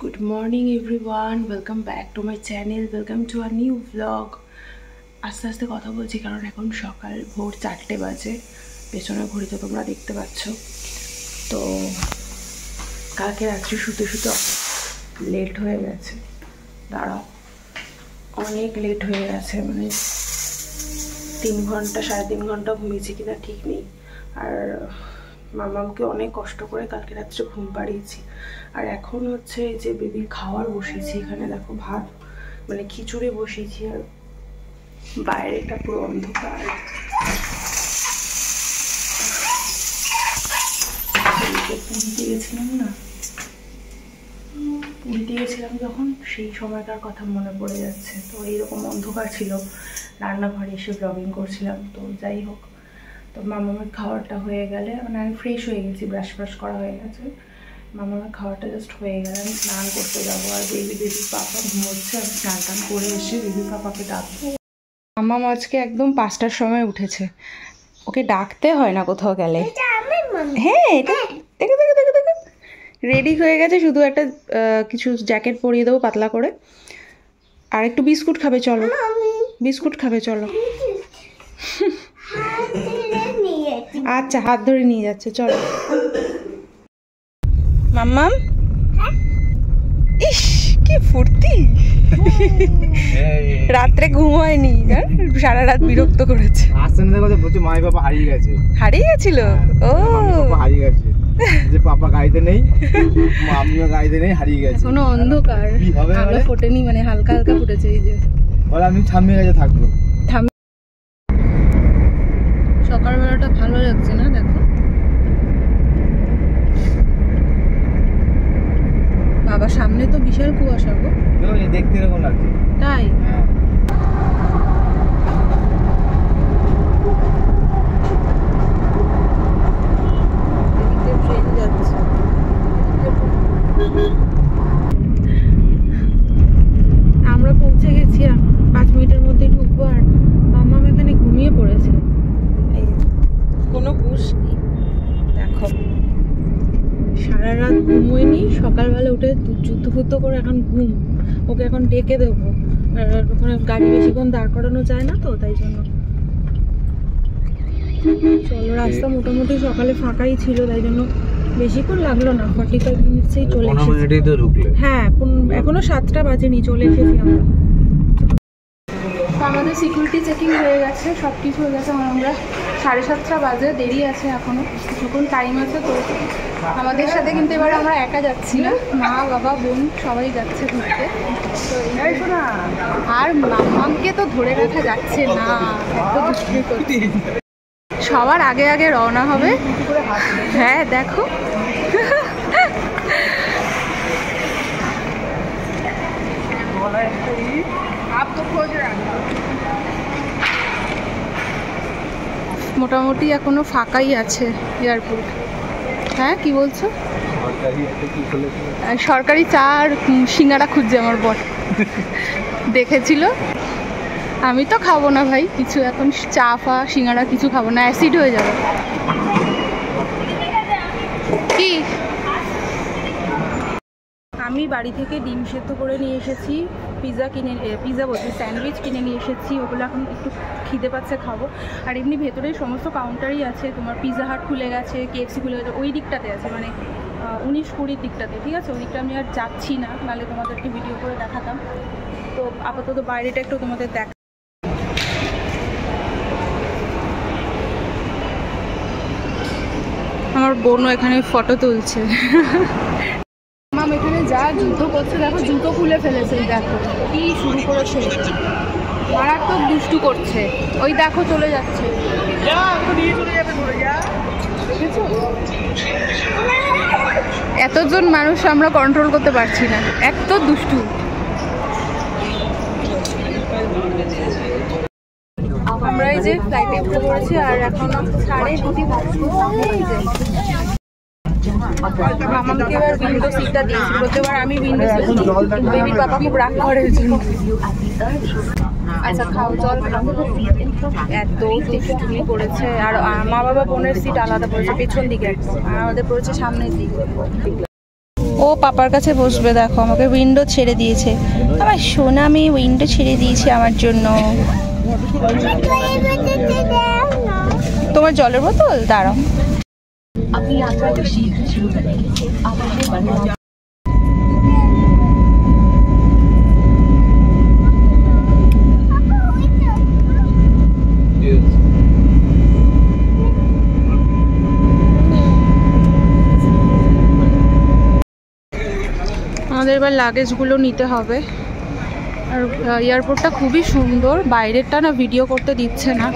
Good morning everyone, welcome back to my channel, welcome to a new vlog. আস্তে আস্তে কথা বলছি কারণ এখন সকাল ভোর 4টে বাজে। পেছনের ঘড়িতে তোমরা দেখতে পাচ্ছ। তো কালকে রাত্রে শুতে শুতে লেট হয়ে গেছে, দাঁড়াও অনেক লেট হয়ে গেছে, মানে 3 ঘন্টা 3.5 ঘন্টা ঘুমিয়েছি কিনা ঠিক নেই। আর মামামকে অনেক কষ্ট করে কালকে রাত্রে ঘুম পাড়িয়েছি। আর এখন হচ্ছে যে বেবির খাবার বসিয়েছি, এখানে দেখো ভাত মানে খিচুড়ি বসিয়েছি, আর বাইরেটা পুরো অন্ধকার। পুরীতে গেছিলাম যখন, সেই সময়কার কথা মনে পড়ে যাচ্ছে। তো এইরকম অন্ধকার ছিল, রান্নাঘরে এসে ব্লগিং করছিলাম। তো যাই হোক, তো মামামের খাবারটা হয়ে গেলে মানে আমি ফ্রেশ হয়ে গেছি, ব্রাশ করা হয়ে গেছে। মামামের খাবারটা জাস্ট হয়ে গেলে আমি স্নান করতে যাবো। আর বেবির পাপা ঘুমোচ্ছে, আমি স্নান টান করে এসে বেবির পাপাকে ডাকবো। মামাম আজকে একদম 5টার সময় উঠেছে, ওকে ডাকতে হয় না কোথাও গেলে। হ্যাঁ, এটা দেখো দেখো দেখো দেখো রেডি হয়ে গেছে, শুধু একটা কিছু জ্যাকেট পরিয়ে দেবো পাতলা করে। আর একটু বিস্কুট খাবে, চলো বিস্কুট খাবে চলো। আচ্ছা, হাত ধরে নিয়ে যাচ্ছে, চলো। মাম্মাম, ইস কি ফুর্তি, রাত্রে ঘুম হয়নি, সারা রাত বিরক্ত করেছে। মাই বাবা হারিয়ে গেছে, হারিয়ে গেছিল। ও হারিয়ে গেছে, যে পাপা গাড়িতে নেই, আমিও গাড়িতে নেই, হারিয়ে গেছে। এখনো অন্ধকার, আলো ফোটেনি, মানে হালকা হালকা ফুটেছে। এই যে বলে আমি থামিয়ে গেছে, থাকবো। সকালবেলাটা ভালো লাগছে না, দেখো বাবা, সামনে তো বিশাল কুয়াশা গো, দেখতে এরকম লাগছে। তাই ট্রেন যাচ্ছে। আমরা পৌঁছে গেছি, 5 মিনিটের মধ্যে ঢুকবো। আর মাম্মাম এখানে ঘুমিয়ে পড়েছে, কোনো হুঁশ নেই। দেখো সারা রাত ঘুমোয়নি, সকালবেলা উঠে যুদ্ধ করে এখন ঘুম। ওকে এখন ডেকে দেবো, ওখানে গাড়ি বেশিক্ষণ দাঁড় করানো যায় না, তো তাই জন্য। চলো, রাস্তা মোটামুটি সকালে ফাঁকাই ছিল, তাই জন্য বেশিক্ষণ লাগলো না, 45 মিনিটসেই চলে এসেছি। হ্যাঁ, এখনো 7টা বাজেনি, চলে এসেছি আমরা। আমাদের সিকিউরিটি চেকিং হয়ে গেছে, সব কিছু হয়ে গেছে। আমরা 7:30 বাজে, দেরি আছে এখনো, যখন টাইম আছে। তো আমাদের সাথে কিন্তু এবার আমরা একা যাচ্ছি না, মা বাবা বোন সবাই যাচ্ছে ঘুরতে। তো আর মামাকে তো ধরে রাখা যাচ্ছে না, এত দুষ্টুমি করছে। সবার আগে আগে রওনা হবে। হ্যাঁ দেখো, মোটামুটি এখনো ফাঁকাই আছে এয়ারপোর্ট। হ্যাঁ কি বলছো? সরকারি চা আর সিঙ্গারা খুঁজছে আমার বর, দেখেছিল। আমি তো খাবো না ভাই কিছু, এখন চা ফা সিঙ্গারা কিছু খাবো না, অ্যাসিড হয়ে যাবে। কি আমি বাড়ি থেকে ডিম সেদ্ধ করে নিয়ে এসেছি, পিৎজা বলছি, স্যান্ডউইচ কিনে নিয়ে এসেছি। ওগুলো এখন একটু খিদে পাচ্ছে, খাবো। আর এমনি ভেতরে সমস্ত কাউন্টারই আছে, তোমার পিৎজা হাট খুলে গেছে, KFC খুলে গেছে, ওই দিকটাতে আছে, মানে 19-20 দিকটাতে, ঠিক আছে। ওই দিকটা আমি আর যাচ্ছি না, নাহলে তোমাদেরকে ভিডিও করে দেখাতাম। তো আপাতত বাইরেটা একটু তোমাদের দেখ। আমার বোনও এখানে ফটো তুলছে। মাম এখানে যা জুতো করছে দেখো, জুতো খুলে ফেলেছে, দেখো কি শুরু করেছে, মারাত্মক দুষ্টু করছে। ওই দেখো চলে যাচ্ছে, এতজন মানুষ আমরা কন্ট্রোল করতে পারছি না, এত দুষ্টু। আমরা এই যে ফ্লাইটে উঠে পড়েছি, আর এখন 2:30 বাজে। মামাকে এবার উইন্ডো সিটটা দিয়েছি, প্রত্যেকবার আমি উইন্ডো সিট, বেবির বাবা খুব রাগ করে। আচ্ছা খাও, জল খাও। এত দুষ্টুমি করেছে। আর মা বাবা বোনের সিট আলাদা পড়েছে পেছন দিকে, আর আমাদের পড়েছে সামনের দিকে। ও পাপার কাছে বসবে, দেখো আমাকে উইন্ডো ছেড়ে দিয়েছে। আমার সোনা মেয়ে উইন্ডো ছেড়ে দিয়েছে আমার জন্য। তোমার জলের বোতল দাঁড়াও। अपनी यात्रा को शीघ्र शुरू करने के लिए आवश्यक बदलाव। আমাদের এবার লাগেজগুলো নিতে হবে। আর এয়ারপোর্টটা খুবই সুন্দর, বাইরেরটা না ভিডিও করতে দিচ্ছে না,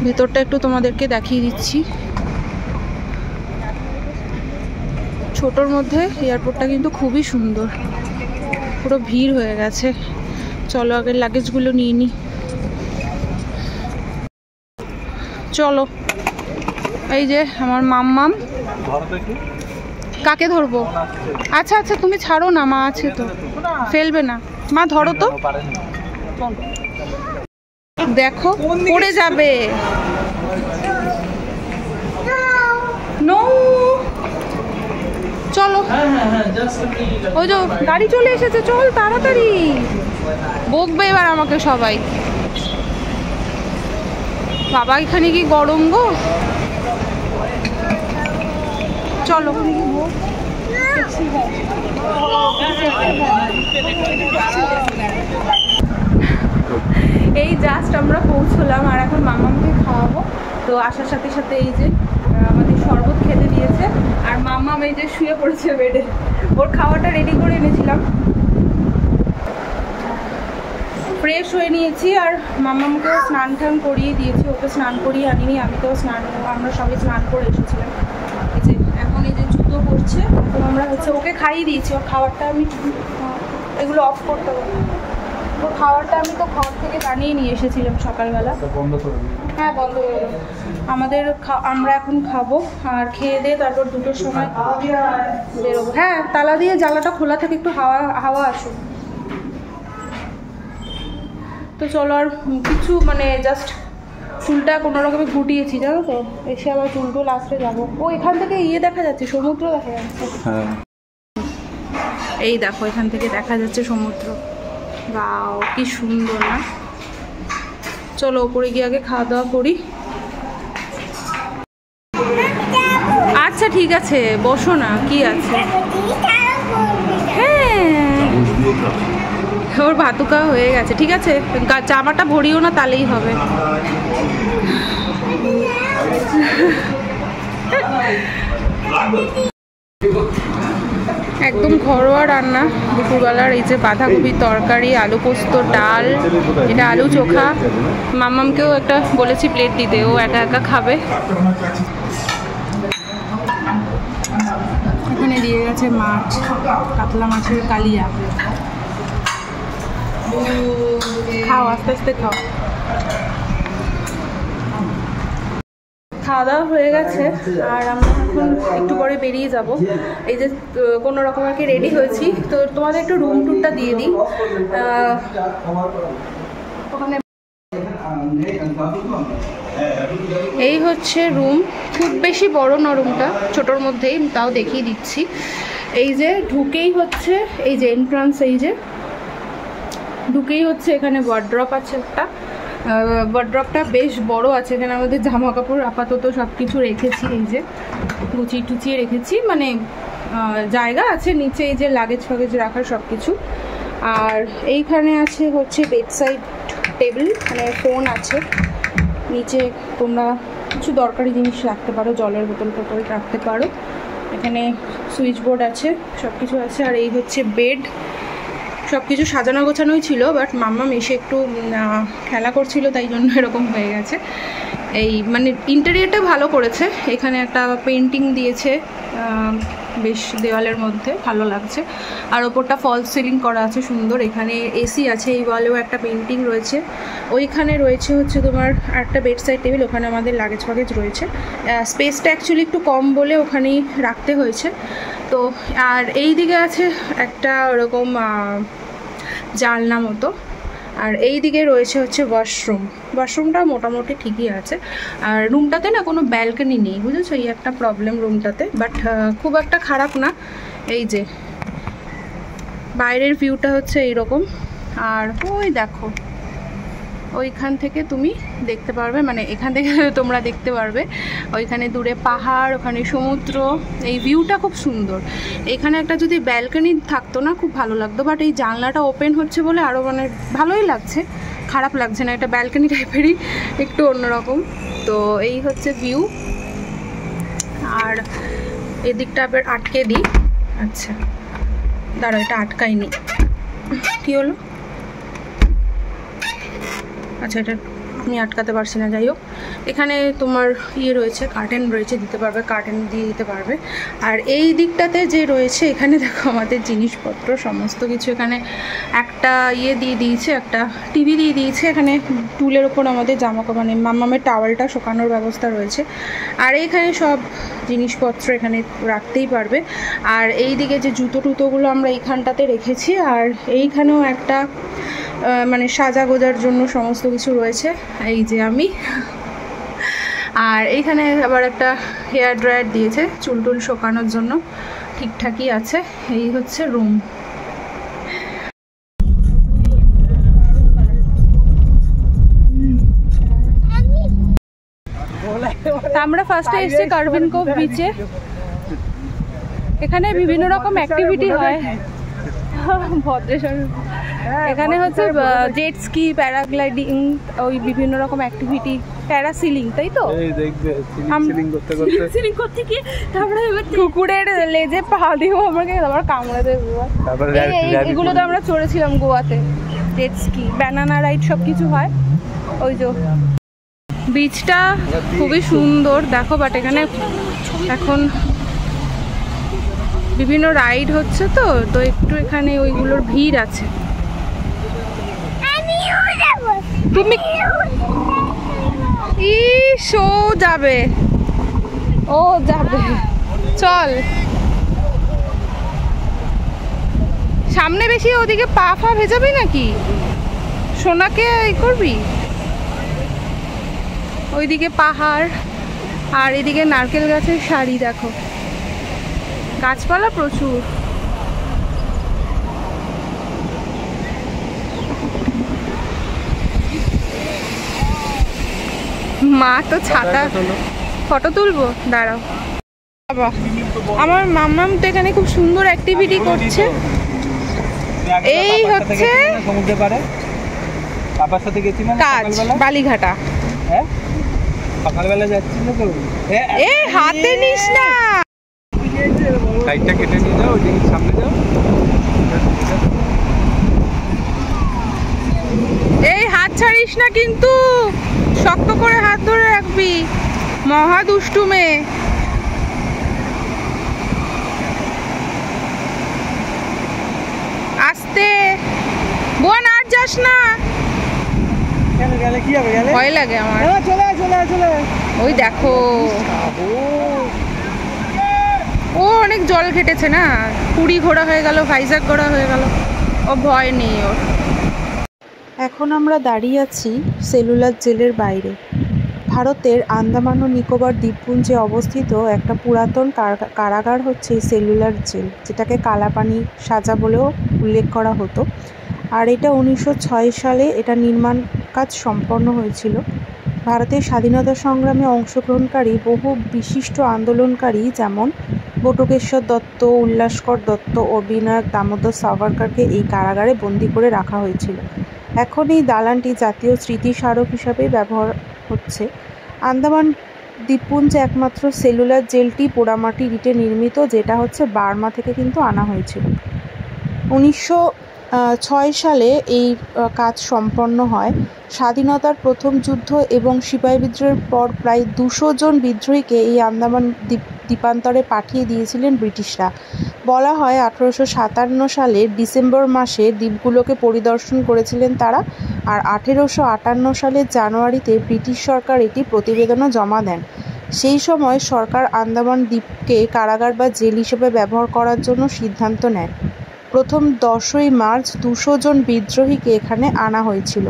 ভেতরটা একটু তোমাদেরকে দেখিয়ে দিচ্ছি। ছোটোর মধ্যে এয়ারপোর্টটা কিন্তু খুবই সুন্দর, পুরো ভিড় হয়ে গেছে। চলো আগে লাগেজগুলো নিয়ে নিই। চলো, এই যে আমার মাম্মাম। কাকে ধরবো? আচ্ছা আচ্ছা তুমি ছাড়ো না, মা আছে তো, ফেলবে না। মা ধরো তো, দেখো পড়ে যাবে। নো, চলো। ওই যে গাড়ি চলে এসেছে, চল তাড়াতাড়ি। বকবে এবার আমাকে সবাই। বাবা এখানে কি গরম গো। চলো। এই জাস্ট আমরা পৌঁছলাম আর এখন মামামকে খাওয়াবো। তো আসার সাথে সাথে এই যে আমাদের শরবত খেতে দিয়েছে আর মাম্মাম এই যে শুয়ে পড়েছে বেডে। ওর খাওয়াটা রেডি করে এনেছিলাম, ফ্রেশ হয়ে নিয়েছি আর মাম্মামকেও স্নান টান করিয়ে দিয়েছি। ওকে স্নান করিয়ে আনিনি, আমি তো স্নান, আমরা সবাই স্নান করে এসেছিলাম। এই যে এখন এই যে জুতো পরছে, এখন আমরা হচ্ছে ওকে খাইয়ে দিয়েছি। ওর খাবারটা আমি এগুলো অফ করতে পারি, ওর খাবারটা আমি তো ঘর থেকে বানিয়ে নিয়ে এসেছিলাম সকালবেলা। হ্যাঁ বন্ধ করে দেবো। আমাদের আমরা এখন খাবো আর খেয়ে দিয়ে তারপর 2টোর সময় বেরোবো। হ্যাঁ তালা দিয়ে জ্বালাটা খোলা থাকে, একটু হাওয়া আসুক। তো চলো, আর কিছু মানে জাস্ট চুলটা কোনো রকমে গুটিয়েছি জানো তো, এসে আবার চুলটো লাস্টে যাবো। ও এখান থেকে দেখা যাচ্ছে, সমুদ্র দেখা যাচ্ছে। এই দেখো এখান থেকে দেখা যাচ্ছে সমুদ্র। বাও কি সুন্দর না। চলো ওপরে গিয়ে আগে খাওয়া দাওয়া করি। আচ্ছা ঠিক আছে, বসো না, কি আছে। হ্যাঁ ওর ভাতুকা হয়ে গেছে, ঠিক আছে। জামাটা ভরিও না, তাহলেই হবে। একদম ঘরোয়া রান্না দুপুরবেলার। এই যে বাঁধাকপির তরকারি, আলু পোস্ত, ডাল, এটা আলু চোখা। মাম্মামকেও একটা বলেছি প্লেট দিতে, ও একা একা খাবে। এখানে দিয়ে গেছে মাছ, কাতলা মাছের কালিয়া। খাও আস্তে আস্তে খাও। খাওয়া দাওয়া হয়ে গেছে আর আমরা এখন একটু পরে বেরিয়ে যাব। এই যে কোনো রকম আর কি রেডি হয়েছি। তো তোমাদের একটু রুম টুরটা দিয়ে দিই। ওখানে এই হচ্ছে রুম, খুব বেশি বড় না রুমটা, ছোটোর মধ্যেই, তাও দেখিয়ে দিচ্ছি। এই যে ঢুকেই হচ্ছে এই যে এন্ট্রান্স, এই যে ঢুকেই হচ্ছে এখানে ওয়ার্ড্রপ আছে একটা। ওয়ার্ড্রপটা বেশ বড় আছে, এখানে আমাদের জামা কাপড় আপাতত সব কিছু রেখেছি। এই যে গুছিয়ে টুচিয়ে রেখেছি, মানে জায়গা আছে নিচে এই যে লাগেজ ফাগেজ রাখার সব কিছু। আর এইখানে আছে হচ্ছে বেডসাইড টেবিল, মানে ফোন আছে। নিচে তোমরা কিছু দরকারি জিনিস রাখতে পারো, জলের বোতল টোতল রাখতে পারো। এখানে সুইচ বোর্ড আছে, সব কিছু আছে। আর এই হচ্ছে বেড, সব কিছু সাজানো গোছানোই ছিল, বাট মাম্মাম এসে একটু খেলা করছিল তাই জন্য এরকম হয়ে গেছে। এই মানে ইন্টেরিয়রটা ভালো করেছে, এখানে একটা পেন্টিং দিয়েছে বেশ দেওয়ালের মধ্যে, ভালো লাগছে। আর ওপরটা ফলস সিলিং করা আছে সুন্দর। এখানে এসি আছে, এই ওয়ালেও একটা পেন্টিং রয়েছে। ওইখানে রয়েছে হচ্ছে তোমার একটা বেডসাইড টেবিল, ওখানে আমাদের লাগেজ ফাগেজ রয়েছে। স্পেসটা অ্যাকচুয়ালি একটু কম বলে ওখানেই রাখতে হয়েছে। তো আর এই দিকে আছে একটা ওরকম জানলা মতো। আর এই দিকে রয়েছে হচ্ছে ওয়াশরুমটা মোটামুটি ঠিকই আছে। আর রুমটাতে না কোনো ব্যালকনি নেই, বুঝেছো, এই একটা প্রবলেম রুমটাতে, বাট খুব একটা খারাপ না। এই যে বাইরের ভিউটা হচ্ছে এইরকম। আর ওই দেখো ওইখান থেকে তুমি দেখতে পারবে, মানে এখান থেকে তোমরা দেখতে পারবে ওইখানে দূরে পাহাড়, ওখানে সমুদ্র। এই ভিউটা খুব সুন্দর। এখানে একটা যদি ব্যালকনি থাকতো না খুব ভালো লাগতো, বাট এই জানলাটা ওপেন হচ্ছে বলে আরও মানে ভালোই লাগছে, খারাপ লাগছে না। এটা ব্যালকনি টাইপেরই, একটু অন্যরকম। তো এই হচ্ছে ভিউ। আর এদিকটা আবার আটকে দিই। আচ্ছা দাঁড়াও, এটা আটকাইনি, কি হলো? আচ্ছা এটা আমি আটকাতে পারছি না। যাই হোক, এখানে তোমার রয়েছে, কার্টেন রয়েছে, দিতে পারবে, কার্টেন দিয়ে দিতে পারবে। আর এই দিকটাতে যে রয়েছে এখানে দেখো আমাদের জিনিসপত্র সমস্ত কিছু। এখানে একটা দিয়ে দিয়েছে, একটা টিভি দিয়ে দিয়েছে। এখানে টুলের ওপর আমাদের মানে মামামের টাওয়ালটা শোকানোর ব্যবস্থা রয়েছে। আর এইখানে সব জিনিসপত্র এখানে রাখতেই পারবে। আর এই দিকে যে জুতো টুতোগুলো আমরা এইখানটাতে রেখেছি। আর এইখানেও একটা মানে সাজা গোজার জন্য সমস্ত কিছু রয়েছে। এই যে আমি, আর এইখানে আবার একটা হেয়ার ড্রায়ার দিয়েছে চুল টুল শোকানোর জন্য, ঠিকঠাকই আছে। এই হচ্ছে রুম। আমরা ফার্স্টে এসেছি কার্ভিন কোভ বিচে। এখানে বিভিন্ন রকম অ্যাক্টিভিটি হয়। ভদ্রেশ্বর এখানে হচ্ছে জেট স্কি, প্যারাগ্লাইডিং, ওই বিভিন্ন রকম অ্যাক্টিভিটি, প্যারাসিলিং, তাই তো? সিলিং করতে গিয়ে তারপরে কুকুরের লেজে পা দিব, আমাকে আবার কামড়ে দেবে। এগুলো তো আমরা চড়েছিলাম গোয়াতে, জেট স্কি, ব্যানানা রাইড সব কিছু হয়। ওই যে বিচটা খুবই সুন্দর দেখো, বাট এখানে এখন বিভিন্ন রাইড হচ্ছে তো একটু এখানে ওইগুলোর ভিড় আছে। তুমি শো যাবে, ও যাবে, চল সামনে বেশি। ওদিকে পা ফা ভেজাবি নাকি? সোনাকে করবি? ওইদিকে পাহাড়, আর এদিকে নারকেল গাছের সারি দেখো, গাছপালা প্রচুর। মা তো ছাতা, ফটো তুলবো, দাঁড়াও। বাবা আমার মাম্মাম তো এখানে খুব সুন্দর অ্যাক্টিভিটি করছে। এই হচ্ছে কাজ, বালিঘাটা। সকালবেলা যাচ্ছিল তো, এ হাতে নিস না, লাইটটা কেটে নিয়ে যাও, ওইদিকে সামনে যাও। এই হাত ছাড়িস না কিন্তু, শক্ত করে হাত ধরে রাখবি, মহা দুষ্টু মেয়ে। আস্তে বোন, আর যাস না, ভয় লাগে আমার। ওই দেখো ও অনেক জল ঘেটেছে না, পুরী ঘোরা হয়ে গেল, ভাইজাগ ঘোরা হয়ে গেল, ও ভয় নেই ওর। এখন আমরা দাঁড়িয়ে আছি সেলুলার জেলের বাইরে। ভারতের আন্দামান ও নিকোবর দ্বীপপুঞ্জে অবস্থিত একটা পুরাতন কারাগার হচ্ছে এই সেলুলার জেল, যেটাকে কালাপানি সাজা বলেও উল্লেখ করা হতো। আর এটা 1906 সালে এটা নির্মাণ কাজ সম্পন্ন হয়েছিল। ভারতের স্বাধীনতা সংগ্রামে অংশগ্রহণকারী বহু বিশিষ্ট আন্দোলনকারী যেমন বটুকেশ্বর দত্ত, উল্লাসকর দত্ত ও বিনায়ক দামোদর সাভারকরকে এই কারাগারে বন্দি করে রাখা হয়েছিল। এখন এই দালানটি জাতীয় স্মৃতি স্মারক হিসাবে ব্যবহার হচ্ছে। আন্দামান দ্বীপপুঞ্জে একমাত্র সেলুলার জেলটি পোড়ামাটির ইটে নির্মিত, যেটা হচ্ছে বার্মা থেকে কিন্তু আনা হয়েছিল। 1906 সালে এই কাজ সম্পন্ন হয়। স্বাধীনতার প্রথম যুদ্ধ এবং সিপাহী বিদ্রোহের পর প্রায় 200 জন বিদ্রোহীকে এই আন্দামান দ্বীপান্তরে পাঠিয়ে দিয়েছিলেন ব্রিটিশরা। বলা হয় 1857 সালের ডিসেম্বর মাসে দ্বীপগুলোকে পরিদর্শন করেছিলেন তারা, আর 1858 সালের জানুয়ারিতে ব্রিটিশ সরকার এটি প্রতিবেদনও জমা দেন। সেই সময় সরকার আন্দামান দ্বীপকে কারাগার বা জেল হিসেবে ব্যবহার করার জন্য সিদ্ধান্ত নেয়। প্রথম 10ই মার্চ 200 জন বিদ্রোহীকে এখানে আনা হয়েছিল।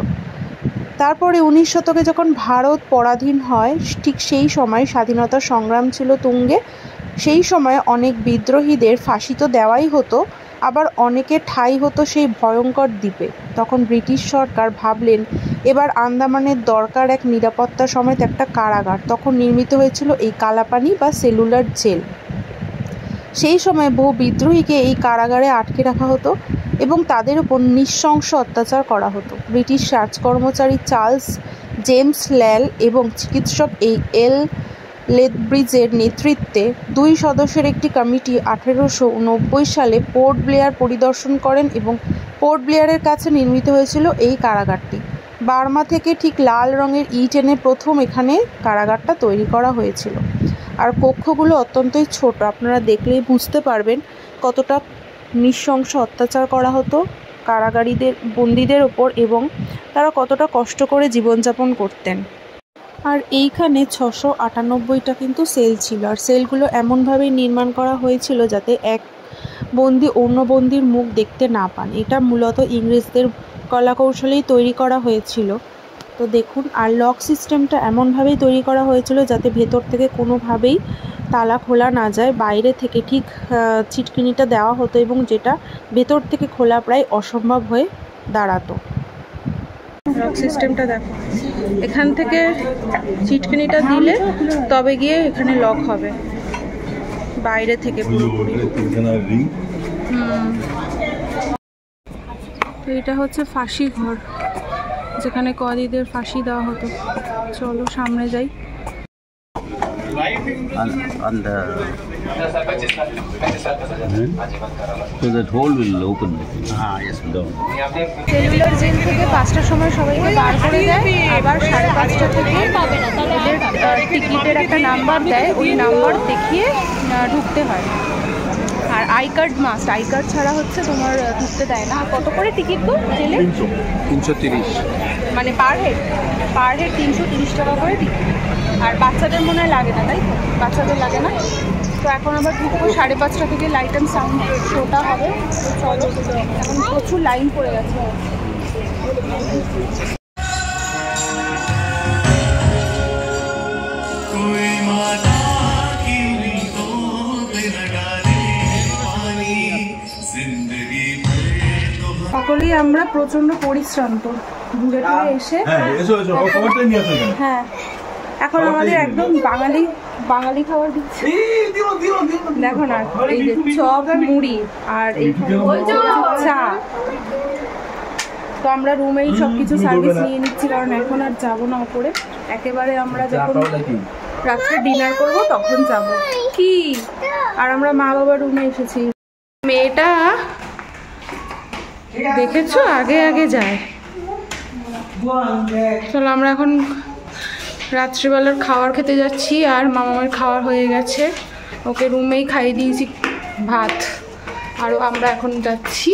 তারপরে 19 শতকে যখন ভারত পরাধীন হয়, ঠিক সেই সময় স্বাধীনতা সংগ্রাম ছিল তুঙ্গে। সেই সময় অনেক বিদ্রোহীদের ফাঁসি তো দেওয়াই হতো, আবার অনেকের ঠাঁই হতো সেই ভয়ঙ্কর দ্বীপে। তখন ব্রিটিশ সরকার ভাবলেন এবার আন্দামানের দরকার এক নিরাপত্তা সমেত একটা কারাগার। তখন নির্মিত হয়েছিল এই কালাপানি বা সেলুলার জেল। সেই সময় বহু বিদ্রোহীকে এই কারাগারে আটকে রাখা হতো এবং তাদের উপর নৃশংস অত্যাচার করা হতো। ব্রিটিশ রাজকর্মচারী চার্লস জেমস ল্যাল এবং চিকিৎসক এল লেথব্রিজের নেতৃত্বে 2 সদস্যের একটি কমিটি 1890 সালে পোর্ট ব্লেয়ার পরিদর্শন করেন এবং পোর্ট ব্লেয়ারের কাছে নির্মিত হয়েছিল এই কারাগারটি। বার্মা থেকে ঠিক লাল রঙের ইট এনে প্রথম এখানে কারাগারটা তৈরি করা হয়েছিল। আর কক্ষগুলো অত্যন্তই ছোট, আপনারা দেখলেই বুঝতে পারবেন কতটা নৃশংস অত্যাচার করা হতো কারাগারীদের, বন্দীদের ওপর, এবং তারা কতটা কষ্ট করে জীবনযাপন করতেন। আর এইখানে 698টা কিন্তু সেল ছিল, আর সেলগুলো এমনভাবেই নির্মাণ করা হয়েছিল যাতে এক বন্দি অন্য বন্দির মুখ দেখতে না পান। এটা মূলত ইংরেজদের কলাকৌশলেই তৈরি করা হয়েছিল। তো দেখুন, আর লক সিস্টেমটা এমনভাবেই তৈরি করা হয়েছিল যাতে ভেতর থেকে কোনোভাবেই তালা খোলা না যায়, বাইরে থেকে ঠিক ছিটকিনিটা দেওয়া হতো এবং যেটা ভেতর থেকে খোলা প্রায় অসম্ভব হয়ে দাঁড়াতো। লক সিস্টেমটা দেখো, এখান থেকে ছিটকিনিটা দিলে তবে গিয়ে এখানে লক হবে, বাইরে থেকে পুরোপুরি। তো এটা হচ্ছে ফাঁসি ঘর, যেখানে কয়েদিদের ফাঁসি দেওয়া হতো। চলো সামনে যাই। On the so that hole will open. Yes, down. Cellular Jail থেকে 5টার সময় সবাইকে বার করে দেয়, আবার 5:30 থেকে এদের টিকিটের একটা নাম্বার দেয়, ওই নাম্বার দেখিয়ে ঢুকতে হয়। আর I card must, I card ছাড়া হচ্ছে তোমার ঢুকতে দেয় না। কত করে টিকিট গো জেলে? 330 মানে পার হেড 330 টাকা করে টিকিট। আর বাচ্চাদের মনে হয় লাগে না, তাই তো? বাচ্চাদের লাগে না। তো এখন আবার ঢুকবো 5:30 থেকে লাইট অ্যান্ড সাউন্ড শোটা হবে। চলো, এখন প্রচুর লাইন পড়ে গেছে। সকলেই আমরা প্রচন্ড পরিশ্রান্ত ঘুরে টুরে এসে। হ্যাঁ, এখন আমাদের একদম বাঙালি খাবার দিচ্ছে। দেখো না, এই যে চপ, মুড়ি, আর এইখানে চা। তো আমরা রুমেই সবকিছু সার্ভিস নিয়ে নিচ্ছি, কারণ এখন আর যাবো না ওপরে। একেবারে আমরা যখন রাত্রে ডিনার করব তখন যাব। কি আর আমরা মা বাবার রুমে এসেছি। মেয়েটা দেখেছো আগে আগে যায়। চলো আমরা এখন রাত্রিবেলার খাবার খেতে যাচ্ছি। আর মামার খাওয়ার হয়ে গেছে, ওকে রুমেই খাইয়ে দিয়েছি ভাত। আর আমরা এখন যাচ্ছি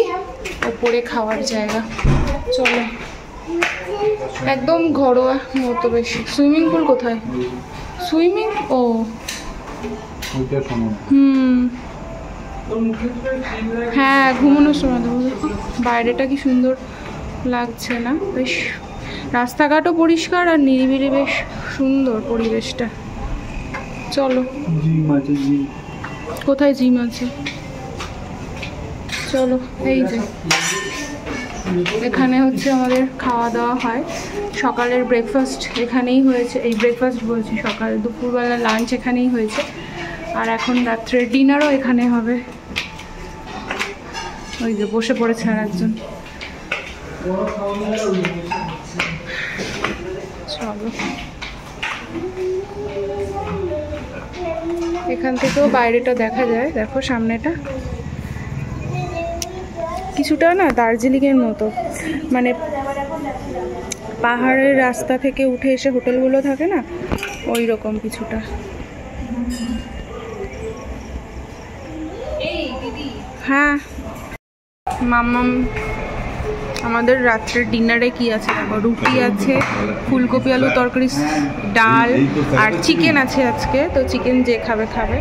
ওপরে খাওয়ার জায়গা। চলো, একদম ঘরোয়া মতো বেশি। সুইমিং পুল কোথায়? সুইমিং ও হ্যাঁ, ঘুমানোর সময় দেবো। দেখো বাইরেটা কি সুন্দর লাগছে না? বেশ রাস্তাঘাটও পরিষ্কার আর নিরিবিলি, বেশ সুন্দর পরিবেশটা। চলো, কোথায় জিম আছে? চলো, এই যে এখানে হচ্ছে আমাদের খাওয়া দাওয়া হয়। সকালের ব্রেকফাস্ট এখানেই হয়েছে, এই ব্রেকফাস্ট বলছি, সকাল দুপুরবেলা লাঞ্চ এখানেই হয়েছে। আর এখন রাত্রের ডিনারও এখানে হবে। ওই যে বসে পড়েছে আর একজন। চলো, এখান থেকেও বাইরেটা দেখা যায়। দেখো সামনেটা কিছুটা না দার্জিলিংয়ের মতো, মানে পাহাড়ের রাস্তা থেকে উঠে এসে হোটেলগুলো থাকে না, ওই রকম কিছুটা। হ্যাঁ মাম্মাম, আমাদের রাত্রের ডিনারে কি আছে দেখো, রুটি আছে, ফুলকপি আলু তরকারি, ডাল আর চিকেন আছে আজকে। তো চিকেন যে খাবে খাবে।